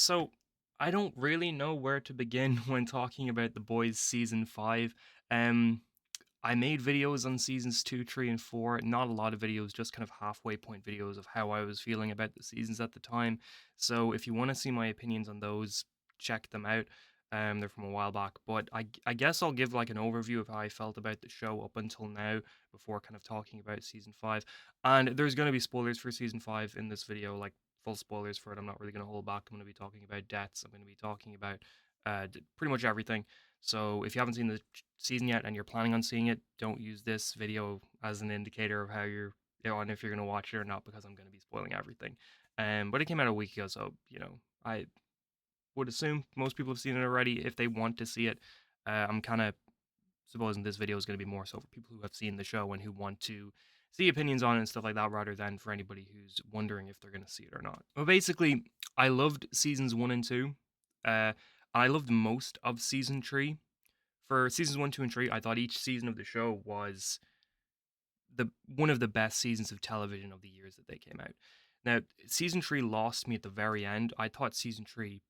So I don't really know where to begin when talking about The Boys season 5. Um I made videos on seasons 2, 3 and 4, not a lot of videos, just kind of halfway point videos of how I was feeling about the seasons at the time. So if you want to see my opinions on those, check them out. They're from a while back, but I guess I'll give like an overview of how I felt about the show up until now before kind of talking about season 5. And there's going to be spoilers for season 5 in this video, like full spoilers for it. I'm not really going to hold back. I'm going to be talking about deaths. I'm going to be talking about pretty much everything. So if you haven't seen the season yet and you're planning on seeing it, don't use this video as an indicator of how on if you're going to watch it or not, because I'm going to be spoiling everything. But it came out a week ago, so I would assume most people have seen it already if they want to see it. I'm kind of supposing this video is going to be more so for people who have seen the show and who want to see opinions on it and stuff like that, rather than for anybody who's wondering if they're going to see it or not. But basically, I loved seasons 1 and 2. I loved most of season 3. For seasons 1, 2, and 3, I thought each season of the show was the one of the best seasons of television of the years that they came out. Now, season 3 lost me at the very end. I thought season 3,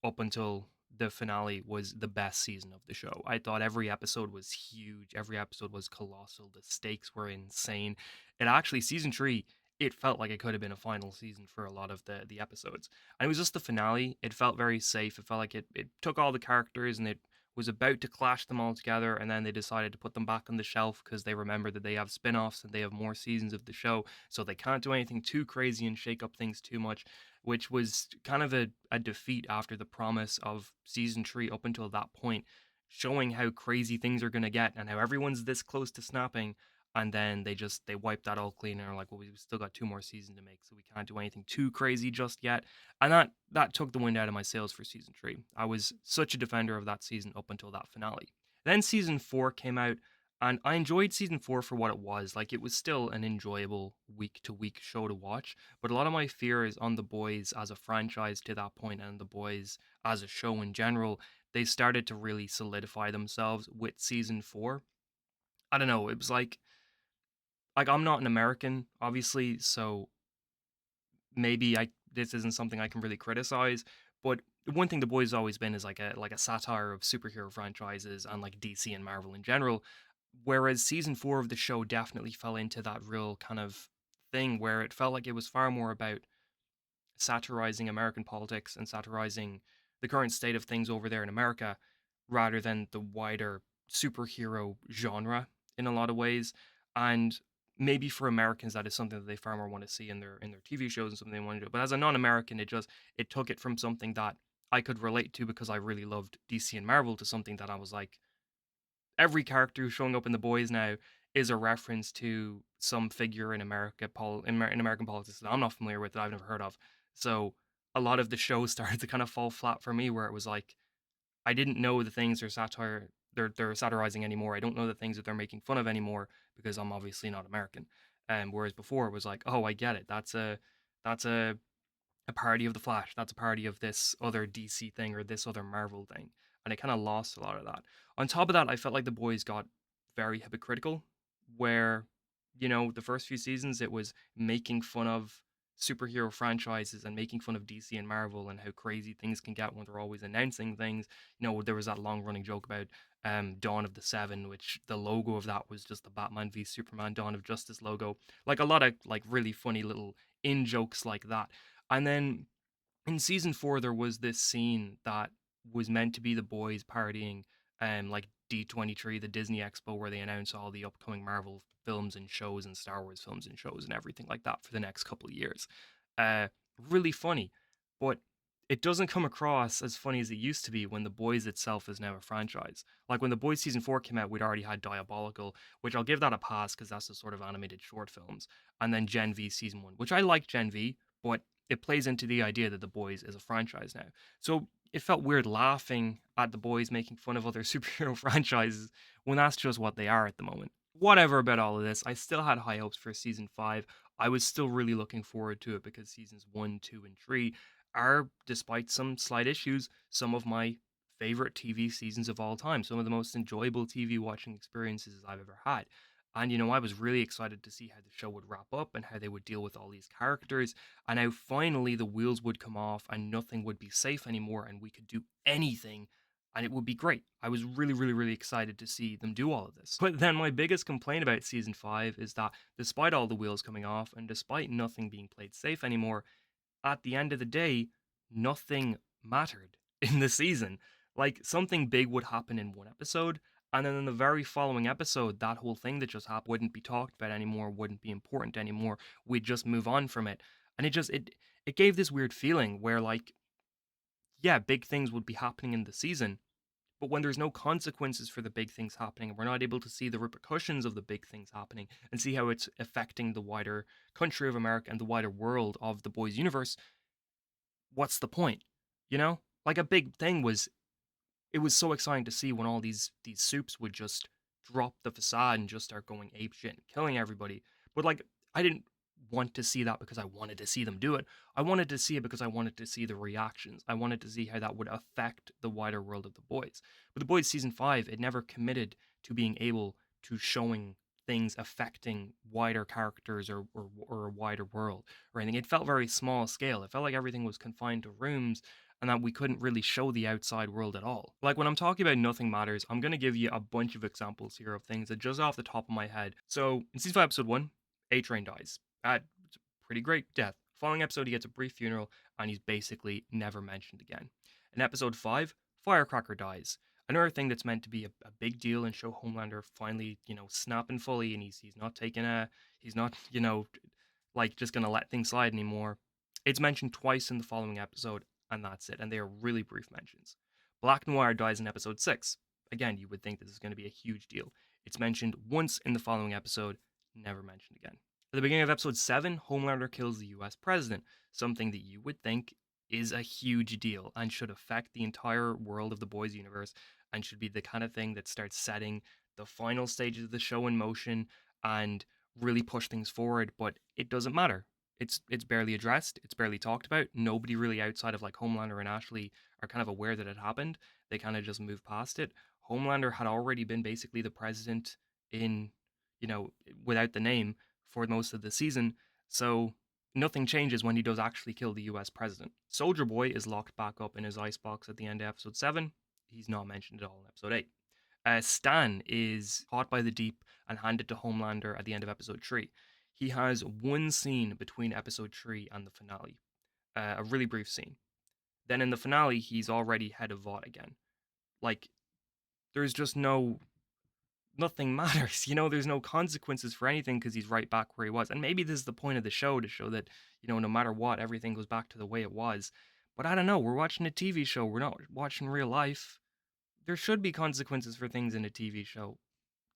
up until the finale, was the best season of the show. I thought every episode was huge. Every episode was colossal. The stakes were insane. And actually, season 3, it felt like it could have been a final season for a lot of the episodes. And it was just the finale. It felt very safe. It felt like it took all the characters and it was about to clash them all together, and then they decided to put them back on the shelf because they remember that they have spin-offs and they have more seasons of the show, so they can't do anything too crazy and shake up things too much, which was kind of a defeat after the promise of season 3 up until that point, showing how crazy things are going to get and how everyone's this close to snapping. And then they wiped that all clean and are like, well, we've still got 2 more seasons to make, so we can't do anything too crazy just yet. And that took the wind out of my sails for season 3. I was such a defender of that season up until that finale. Then season 4 came out, and I enjoyed season 4 for what it was. Like, it was still an enjoyable week to week show to watch, but a lot of my fears on The Boys as a franchise to that point, and The Boys as a show in general, they started to really solidify themselves with season 4. I don't know, it was like I'm not an American, obviously, so maybe I this isn't something I can really criticize. But one thing The Boys has always been is like a satire of superhero franchises and like DC and Marvel in general. Whereas season 4 of the show definitely fell into that real kind of thing where it felt like it was far more about satirizing American politics and satirizing the current state of things over there in America, rather than the wider superhero genre in a lot of ways. And maybe for Americans that is something that they far more want to see in their TV shows and something they want to do. But as a non-American, it took it from something that I could relate to because I really loved DC and Marvel to something that I was like, every character who's showing up in The Boys now is a reference to some figure in America, in American politics that I'm not familiar with, that I've never heard of. So a lot of the show started to kind of fall flat for me, where it was like, I didn't know the things they're satirizing anymore. I don't know the things that they're making fun of anymore because I'm obviously not American. Whereas before it was like, oh, I get it. That's a parody of the Flash. That's a parody of this other DC thing or this other Marvel thing. And it kind of lost a lot of that. On top of that, I felt like The Boys got very hypocritical, where, the first few seasons it was making fun of superhero franchises and making fun of DC and Marvel and how crazy things can get when they're always announcing things. There was that long running joke about Dawn of the Seven, which the logo of that was just the Batman v Superman Dawn of Justice logo. Like a lot of like really funny little in jokes like that. And then in season 4 there was this scene that was meant to be the boys partying like D23, the Disney Expo, where they announce all the upcoming Marvel films and shows and Star Wars films and shows and everything like that for the next couple of years. Uh Really funny, but it doesn't come across as funny as it used to be when The Boys itself is now a franchise. Like when The Boys season 4 came out, we'd already had Diabolical, which I'll give that a pass because that's the sort of animated short films, and then Gen V season 1, which I like Gen V, but it plays into the idea that The Boys is a franchise now. So it felt weird laughing at The Boys making fun of other superhero franchises when that's just what they are at the moment. Whatever about all of this, I still had high hopes for season 5. I was still really looking forward to it because seasons 1, 2, and 3 are, despite some slight issues, some of my favorite TV seasons of all time, some of the most enjoyable TV watching experiences I've ever had. And, I was really excited to see how the show would wrap up and how they would deal with all these characters, and how finally the wheels would come off and nothing would be safe anymore and we could do anything and it would be great. I was really, really, really excited to see them do all of this. But then my biggest complaint about season 5 is that despite all the wheels coming off and despite nothing being played safe anymore, at the end of the day, nothing mattered in the season. Like, something big would happen in one episode, and then in the very following episode, that whole thing that just happened wouldn't be talked about anymore, wouldn't be important anymore. We'd just move on from it. And it gave this weird feeling where, like, yeah, big things would be happening in the season, but when there's no consequences for the big things happening, and we're not able to see the repercussions of the big things happening and see how it's affecting the wider country of America and the wider world of the boys' universe, what's the point? Like, a big thing was, it was so exciting to see when all these soups would just drop the facade and just start going ape shit and killing everybody. But, like, I didn't want to see that because I wanted to see them do it. I wanted to see it because I wanted to see the reactions. I wanted to see how that would affect the wider world of the boys. But the boys season 5, it never committed to being able to showing things affecting wider characters or a wider world or anything. It felt very small scale. It felt like everything was confined to rooms and that we couldn't really show the outside world at all. Like, when I'm talking about nothing matters, I'm going to give you a bunch of examples here of things that just off the top of my head. So, in season 5, episode 1, A-Train dies. It's a pretty great death. Following episode, he gets a brief funeral, and he's basically never mentioned again. In episode 5, Firecracker dies. Another thing that's meant to be a big deal and show Homelander finally, snapping fully, and he's not taking he's not, like, just gonna let things slide anymore. It's mentioned twice in the following episode, and that's it. And they are really brief mentions. Black Noir dies in episode 6. Again, you would think this is going to be a huge deal. It's mentioned once in the following episode, never mentioned again. At the beginning of episode 7, Homelander kills the US president, something that you would think is a huge deal and should affect the entire world of the boys' universe and should be the kind of thing that starts setting the final stages of the show in motion and really push things forward, but it doesn't matter. It's barely addressed. It's barely talked about. Nobody really outside of, like, Homelander and Ashley are kind of aware that it happened. They kind of just move past it. Homelander had already been basically the president in, without the name for most of the season. So nothing changes when he does actually kill the US president. Soldier Boy is locked back up in his icebox at the end of episode 7. He's not mentioned at all in episode 8. Stan is caught by the deep and handed to Homelander at the end of episode 3. He has one scene between episode 3 and the finale, a really brief scene. Then in the finale, he's already head of Vought again. Like, there's just nothing matters. There's no consequences for anything because he's right back where he was. And maybe this is the point of the show, to show that, no matter what, everything goes back to the way it was. But I don't know. We're watching a TV show. We're not watching real life. There should be consequences for things in a TV show.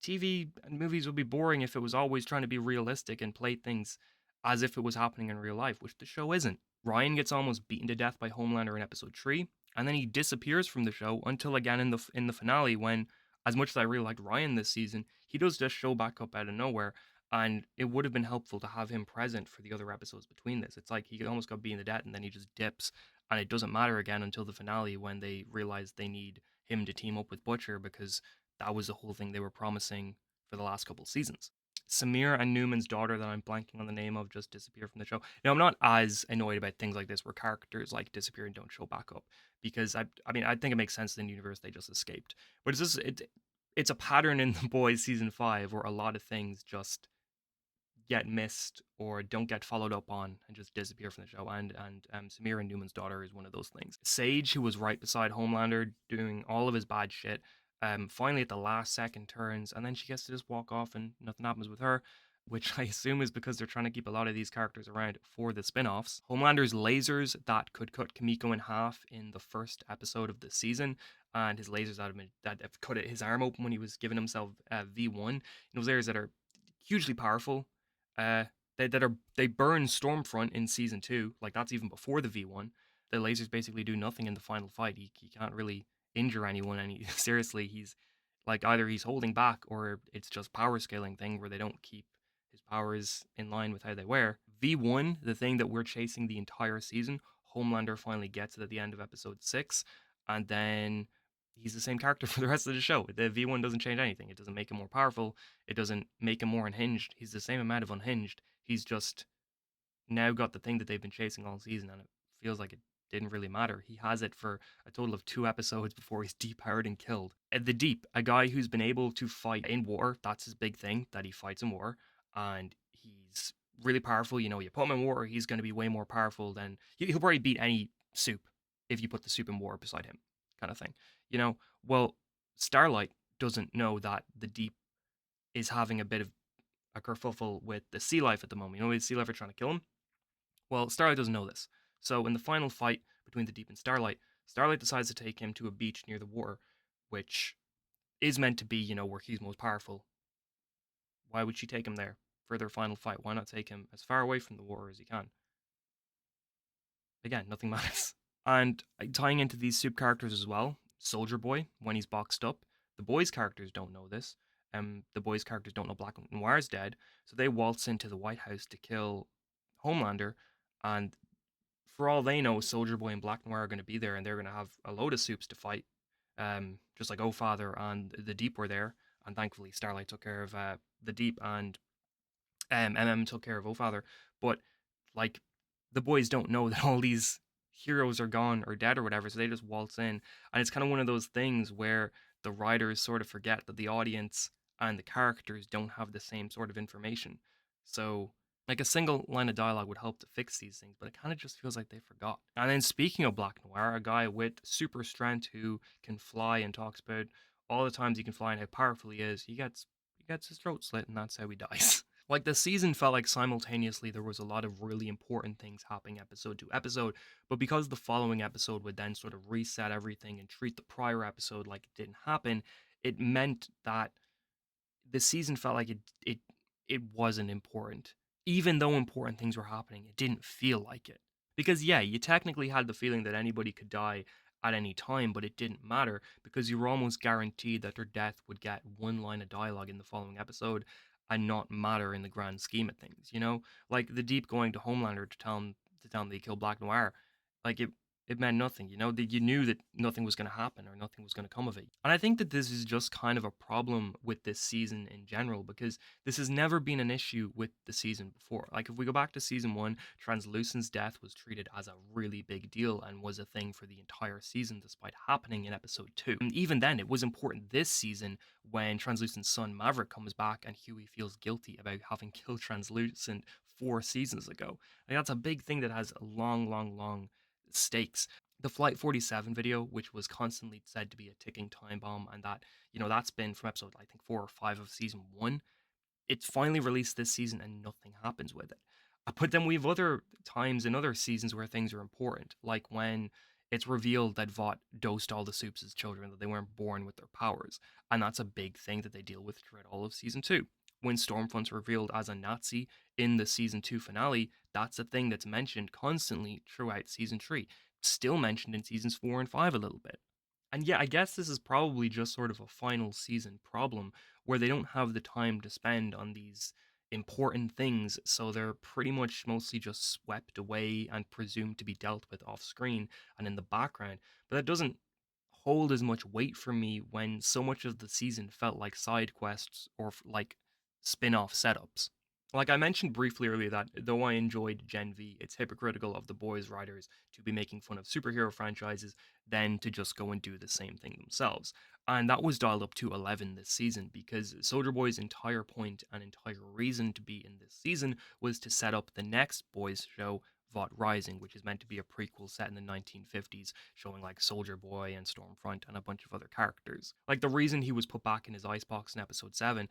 TV and movies would be boring if it was always trying to be realistic and play things as if it was happening in real life, which the show isn't. Ryan gets almost beaten to death by Homelander in episode 3, and then he disappears from the show until again in the finale, when, as much as I really liked Ryan this season, he does just show back up out of nowhere, and it would have been helpful to have him present for the other episodes between this. It's like he almost got beaten to death and then he just dips, and it doesn't matter again until the finale when they realize they need him to team up with Butcher, because that was the whole thing they were promising for the last couple of seasons. Samir and Newman's daughter, that I'm blanking on the name of, just disappear from the show. Now, I'm not as annoyed about things like this where characters like disappear and don't show back up, because I mean, I think it makes sense in the universe they just escaped. But it's a pattern in The Boys season 5 where a lot of things just get missed or don't get followed up on and just disappear from the show. And Samir and Newman's daughter is one of those things. Sage, who was right beside Homelander doing all of his bad shit, finally at the last second turns, and then she gets to just walk off and nothing happens with her, which I assume is because they're trying to keep a lot of these characters around for the spin-offs. Homelander's lasers that could cut Kimiko in half in the first episode of the season, and his lasers that have cut his arm open when he was giving himself V1. Those lasers that are hugely powerful. They burn Stormfront in season 2. Like, that's even before the V1. The lasers basically do nothing in the final fight. He can't really injure anyone, and seriously, he's like, either he's holding back or it's just power scaling thing where they don't keep his powers in line with how they were. V1, the thing that we're chasing the entire season, Homelander finally gets it at the end of episode 6, and then he's the same character for the rest of the show. The V1 doesn't change anything. It doesn't make him more powerful. It doesn't make him more unhinged. He's the same amount of unhinged. He's just now got the thing that they've been chasing all season, and it feels like it didn't really matter. He has it for a total of 2 episodes before he's depowered and killed. The Deep, a guy who's been able to fight in war, that's his big thing, that he fights in war, and he's really powerful. You put him in war, he's going to be way more powerful than he'll probably beat any soup if you put the soup in war beside him, kind of thing. Well, Starlight doesn't know that the Deep is having a bit of a kerfuffle with the sea life at the moment. The sea life are trying to kill him. Well, Starlight doesn't know this. So in the final fight between the Deep and Starlight, Starlight decides to take him to a beach near the water, which is meant to be, where he's most powerful. Why would she take him there for their final fight? Why not take him as far away from the water as he can? Again, nothing matters. And tying into these soup characters as well, Soldier Boy, when he's boxed up, the boys' characters don't know this. The boys' characters don't know Black Noir's dead, so they waltz into the White House to kill Homelander, and for all they know, Soldier Boy and Black Noir are going to be there, and they're going to have a load of soups to fight. Just like Father and the Deep were there, and thankfully Starlight took care of the Deep, and took care of Father. But like, the boys don't know that all these heroes are gone or dead or whatever, so they just waltz in, and it's kind of one of those things where the writers sort of forget that the audience and the characters don't have the same sort of information. So like, a single line of dialogue would help to fix these things, but it kind of just feels like they forgot. And then speaking of Black Noir, a guy with super strength who can fly and talks about all the times he can fly and how powerful he is, he gets his throat slit, and that's how he dies. Like, the season felt like simultaneously there was a lot of really important things happening episode to episode, but because the following episode would then sort of reset everything and treat the prior episode like it didn't happen, it meant that the season felt like it wasn't important. Even though important things were happening, it didn't feel like it. Because yeah, you technically had the feeling that anybody could die at any time, but it didn't matter because you were almost guaranteed that their death would get one line of dialogue in the following episode and not matter in the grand scheme of things. Like the Deep going to Homelander to tell him they killed Black Noir. Like, it meant nothing, that you knew that nothing was going to happen or nothing was going to come of it. And I think that this is just kind of a problem with this season in general, because this has never been an issue with the season before. Like, if we go back to season 1, Translucent's death was treated as a really big deal and was a thing for the entire season, despite happening in episode 2. And even then, it was important this season when Translucent's son Maverick comes back and Hughie feels guilty about having killed Translucent 4 seasons ago. Like, that's a big thing that has long, long, long stakes. The Flight 47 video, which was constantly said to be a ticking time bomb, and that's been from episode, I think, 4 or 5 of season 1. It's finally released this season and nothing happens with it. But then we have other times in other seasons where things are important, like when it's revealed that Vought dosed all the soups as children, that they weren't born with their powers. And that's a big thing that they deal with throughout all of season 2. When Stormfront's revealed as a Nazi in the season 2 finale, that's a thing that's mentioned constantly throughout season 3. Still mentioned in seasons 4 and 5 a little bit. And yeah, I guess this is probably just sort of a final season problem where they don't have the time to spend on these important things, so they're pretty much mostly just swept away and presumed to be dealt with off screen and in the background. But that doesn't hold as much weight for me when so much of the season felt like side quests or like spin-off setups. Like I mentioned briefly earlier, that though I enjoyed Gen V, it's hypocritical of the boys' writers to be making fun of superhero franchises than to just go and do the same thing themselves. And that was dialed up to 11 this season, because Soldier Boy's entire point and entire reason to be in this season was to set up the next boys show, Vought Rising, which is meant to be a prequel set in the 1950s, showing like Soldier Boy and Stormfront and a bunch of other characters. Like, the reason he was put back in his icebox in episode 7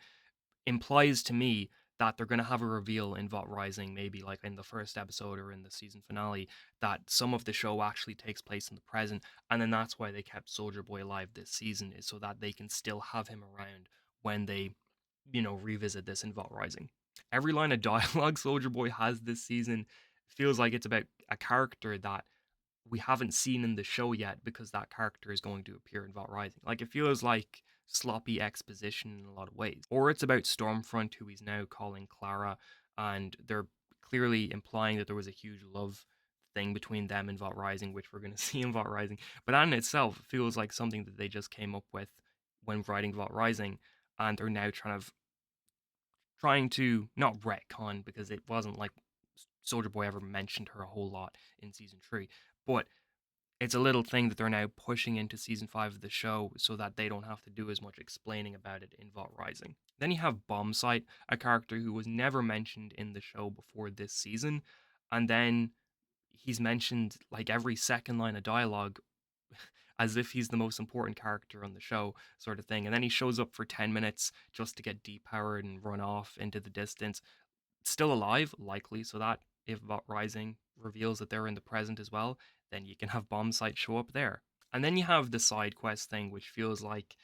implies to me that they're going to have a reveal in Vought Rising, maybe like in the first episode or in the season finale, that some of the show actually takes place in the present, and then that's why they kept Soldier Boy alive this season, is so that they can still have him around when they, revisit this in Vought Rising. Every line of dialogue Soldier Boy has this season feels like it's about a character that we haven't seen in the show yet, because that character is going to appear in Vought Rising. Like, it feels like sloppy exposition in a lot of ways. Or it's about Stormfront, who he's now calling Clara, and they're clearly implying that there was a huge love thing between them and Vought Rising, which we're going to see in Vought Rising. But that in itself feels like something that they just came up with when writing Vought Rising, and they're now trying to not retcon, because it wasn't like Soldier Boy ever mentioned her a whole lot in season 3, but it's a little thing that they're now pushing into season 5 of the show so that they don't have to do as much explaining about it in Vought Rising. Then you have Bombsight, a character who was never mentioned in the show before this season, and then he's mentioned like every second line of dialogue as if he's the most important character on the show, sort of thing. And then he shows up for 10 minutes just to get depowered and run off into the distance. Still alive, likely, so that if Vought Rising reveals that they're in the present as well, then you can have Bombsight show up there. And then you have the side quest thing, which feels like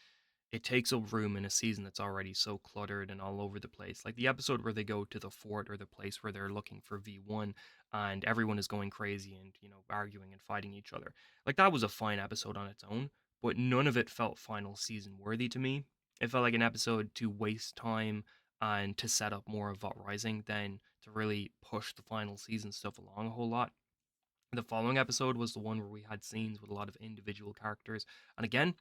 it takes up room in a season that's already so cluttered and all over the place. Like the episode where they go to the fort, or the place where they're looking for V1, and everyone is going crazy and, arguing and fighting each other. Like that was a fine episode on its own, but none of it felt final season worthy to me. It felt like an episode to waste time and to set up more of Vought Rising than to really push the final season stuff along a whole lot. The following episode was the one where we had scenes with a lot of individual characters. And again,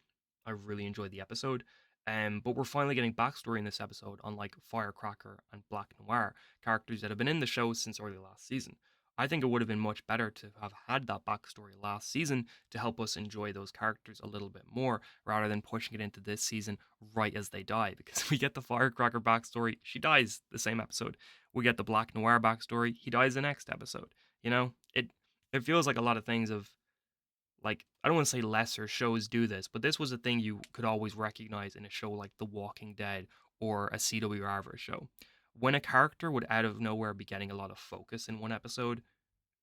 I really enjoyed the episode. But we're finally getting backstory in this episode, unlike Firecracker and Black Noir, characters that have been in the show since early last season. I think it would have been much better to have had that backstory last season to help us enjoy those characters a little bit more, rather than pushing it into this season right as they die. Because we get the Firecracker backstory, she dies the same episode. We get the Black Noir backstory, he dies the next episode. It feels like a lot of things of, like, I don't want to say lesser shows do this, but this was a thing you could always recognize in a show like The Walking Dead or a CW Arver show. When a character would out of nowhere be getting a lot of focus in one episode,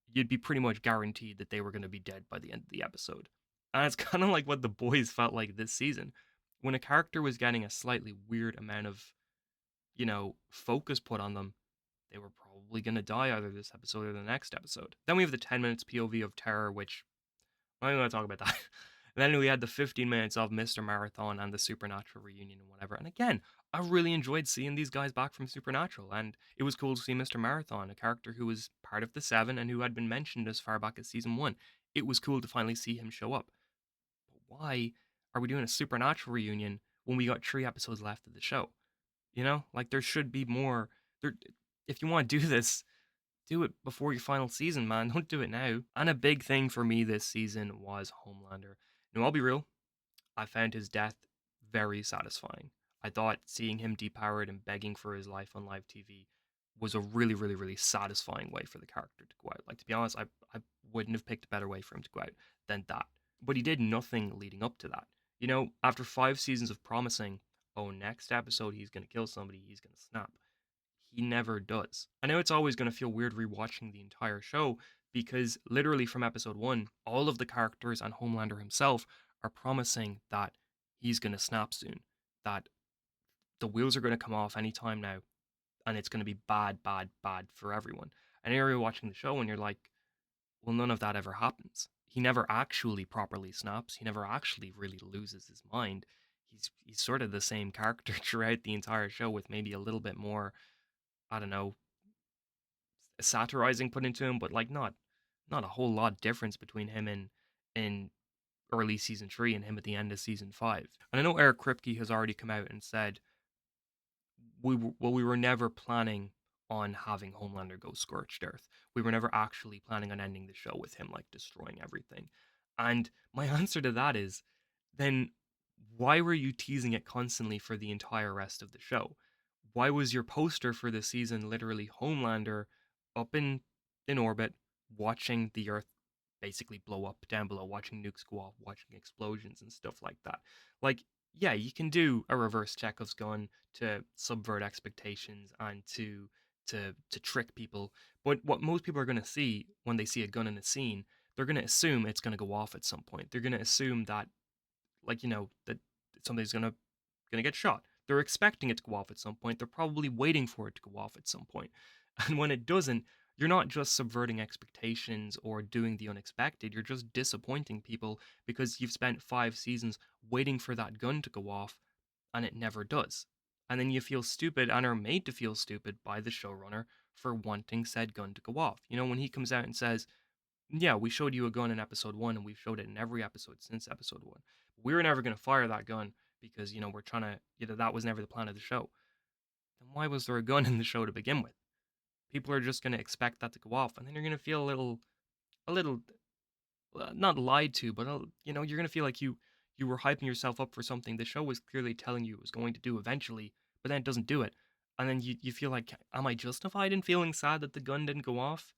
you'd be pretty much guaranteed that they were going to be dead by the end of the episode. And it's kind of like what the boys felt like this season. When a character was getting a slightly weird amount of, focus put on them, they were probably going to die either this episode or the next episode. Then we have the 10 minutes POV of Terror, which I'm not even going to talk about that. And then we had the 15 minutes of Mr. Marathon and the Supernatural reunion and whatever. And again, I really enjoyed seeing these guys back from Supernatural. And it was cool to see Mr. Marathon, a character who was part of the Seven and who had been mentioned as far back as season 1. It was cool to finally see him show up. But why are we doing a Supernatural reunion when we got 3 episodes left of the show? Like there should be more. There, if you want to do this, do it before your final season, man. Don't do it now. And a big thing for me this season was Homelander. Now, I'll be real, I found his death very satisfying. I thought seeing him depowered and begging for his life on live TV was a really, really, really satisfying way for the character to go out. Like, to be honest, I wouldn't have picked a better way for him to go out than that. But he did nothing leading up to that. After 5 seasons of promising, oh, next episode he's going to kill somebody, he's going to snap, he never does. I know it's always going to feel weird rewatching the entire show, because literally from episode 1, all of the characters and Homelander himself are promising that he's going to snap soon, that the wheels are going to come off anytime now, and it's going to be bad, bad, bad for everyone. And you're watching the show and you're like, well, none of that ever happens. He never actually properly snaps. He never actually really loses his mind. He's sort of the same character throughout the entire show, with maybe a little bit more, I don't know, satirizing put into him, but like not a whole lot difference between him in early season 3 and him at the end of season 5. And I know Eric Kripke has already come out and said we were never planning on having Homelander go scorched earth. We were never actually planning on ending the show with him like destroying everything. And my answer to that is, then why were you teasing it constantly for the entire rest of the show? Why was your poster for the season literally Homelander up in orbit, watching the Earth basically blow up down below, watching nukes go off, watching explosions and stuff like that? Like, yeah, you can do a reverse Chekhov's gun to subvert expectations and to trick people, but what most people are going to see when they see a gun in a scene, they're going to assume it's going to go off at some point. They're going to assume that, like, that somebody's gonna get shot. They're expecting it to go off at some point. They're probably waiting for it to go off at some point. And when it doesn't, you're not just subverting expectations or doing the unexpected, you're just disappointing people, because you've spent 5 seasons waiting for that gun to go off and it never does. And then you feel stupid and are made to feel stupid by the showrunner for wanting said gun to go off. When he comes out and says, Yeah, we showed you a gun in episode 1, and we've showed it in every episode since episode 1. We were never gonna fire that gun because, we're trying to that was never the plan of the show. Then why was there a gun in the show to begin with? People are just gonna expect that to go off, and then you're gonna feel a little, not lied to, but you're gonna feel like you were hyping yourself up for something the show was clearly telling you it was going to do eventually, but then it doesn't do it, and then you feel like, am I justified in feeling sad that the gun didn't go off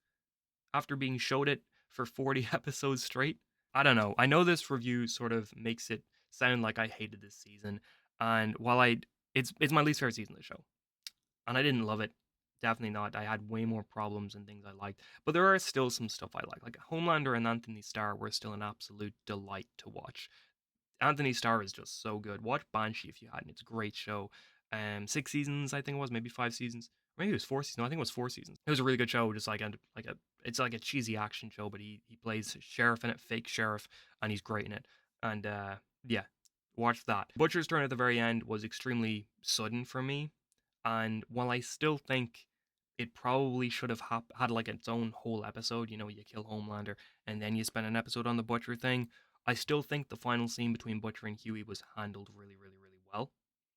after being showed it for 40 episodes straight? I don't know. I know this review sort of makes it sound like I hated this season, and while it's my least favorite season of the show, and I didn't love it. Definitely not. I had way more problems and things I liked, but there are still some stuff I like. Like Homelander and Anthony Starr were still an absolute delight to watch. Anthony Starr is just so good. Watch Banshee if you hadn't. It's a great show. 6 seasons, I think it was, maybe 5 seasons. Maybe it was 4 seasons. No, I think it was 4 seasons. It was a really good show. Just it's like a cheesy action show, but he plays sheriff in it, fake sheriff, and he's great in it. And yeah, watch that. Butcher's turn at the very end was extremely sudden for me, and while I still think it probably should have had like its own whole episode, you kill Homelander and then you spend an episode on the Butcher thing, I still think the final scene between Butcher and Hughie was handled really, really, really well.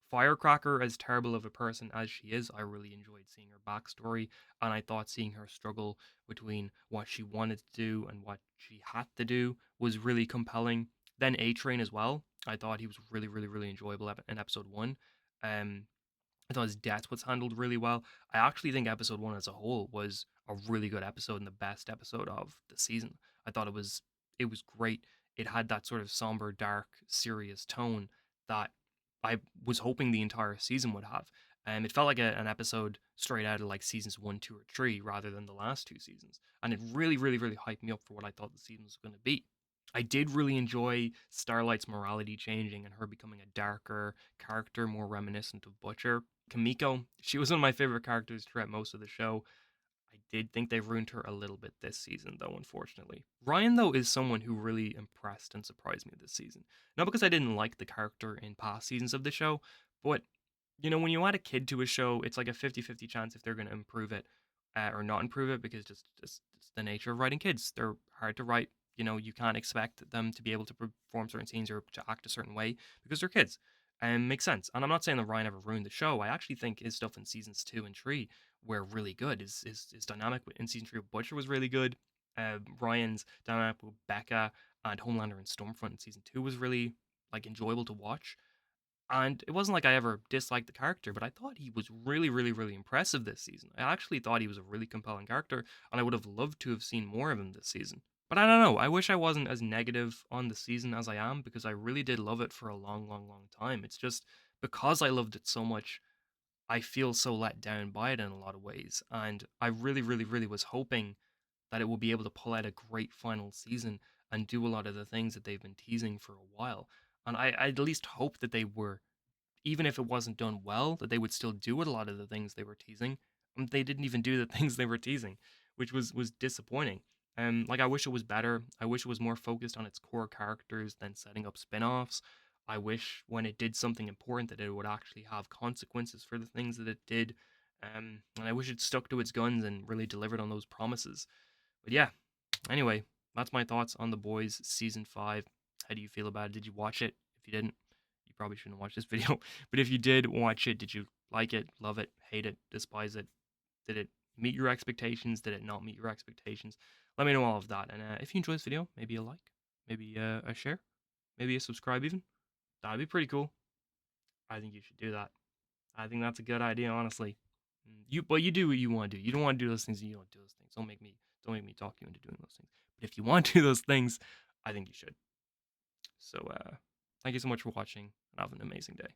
Firecracker, as terrible of a person as she is, I really enjoyed seeing her backstory, and I thought seeing her struggle between what she wanted to do and what she had to do was really compelling. Then A Train as well. I thought he was really, really, really enjoyable in episode 1. Um, I thought his death was handled really well. I actually think episode 1 as a whole was a really good episode and the best episode of the season. I thought it was great. It had that sort of somber, dark, serious tone that I was hoping the entire season would have. It felt like an episode straight out of like seasons 1, 2, or 3 rather than the last 2 seasons. And it really, really, really hyped me up for what I thought the season was going to be. I did really enjoy Starlight's morality changing and her becoming a darker character, more reminiscent of Butcher. Kimiko, she was one of my favorite characters throughout most of the show. I did think they ruined her a little bit this season, though, unfortunately. Ryan, though, is someone who really impressed and surprised me this season. Not because I didn't like the character in past seasons of the show, but, when you add a kid to a show, it's like a 50-50 chance if they're going to improve it or not improve it because just it's the nature of writing kids. They're hard to write. You can't expect them to be able to perform certain scenes or to act a certain way because they're kids. And makes sense. And I'm not saying that Ryan ever ruined the show. I actually think his stuff in seasons 2 and 3 were really good. His dynamic in season 3 with Butcher was really good. Ryan's dynamic with Becca and Homelander and Stormfront in season 2 was really like enjoyable to watch. And it wasn't like I ever disliked the character, but I thought he was really, really, really impressive this season. I actually thought he was a really compelling character, and I would have loved to have seen more of him this season. But I don't know. I wish I wasn't as negative on the season as I am because I really did love it for a long, long, long time. It's just because I loved it so much, I feel so let down by it in a lot of ways. And I really, really, really was hoping that it will be able to pull out a great final season and do a lot of the things that they've been teasing for a while. And I at least hope that they were, even if it wasn't done well, that they would still do a lot of the things they were teasing. They didn't even do the things they were teasing, which was disappointing. Like I wish it was better. I wish it was more focused on its core characters than setting up spin-offs. I wish when it did something important that it would actually have consequences for the things that it did. And I wish it stuck to its guns and really delivered on those promises. But yeah, anyway, that's my thoughts on The Boys season 5. How do you feel about it? Did you watch it? If you didn't, you probably shouldn't watch this video. But if you did watch it, did you like it, love it, hate it, despise it? Did it meet your expectations? Did it not meet your expectations? Let me know all of that. And if you enjoyed this video, maybe a like, maybe a share, maybe a subscribe even. That'd be pretty cool. I think you should do that. I think that's a good idea, honestly. But you do what you want to do. You don't want to do those things, and you don't do those things. Don't make me talk you into doing those things. But if you want to do those things, I think you should. So, thank you so much for watching, and have an amazing day.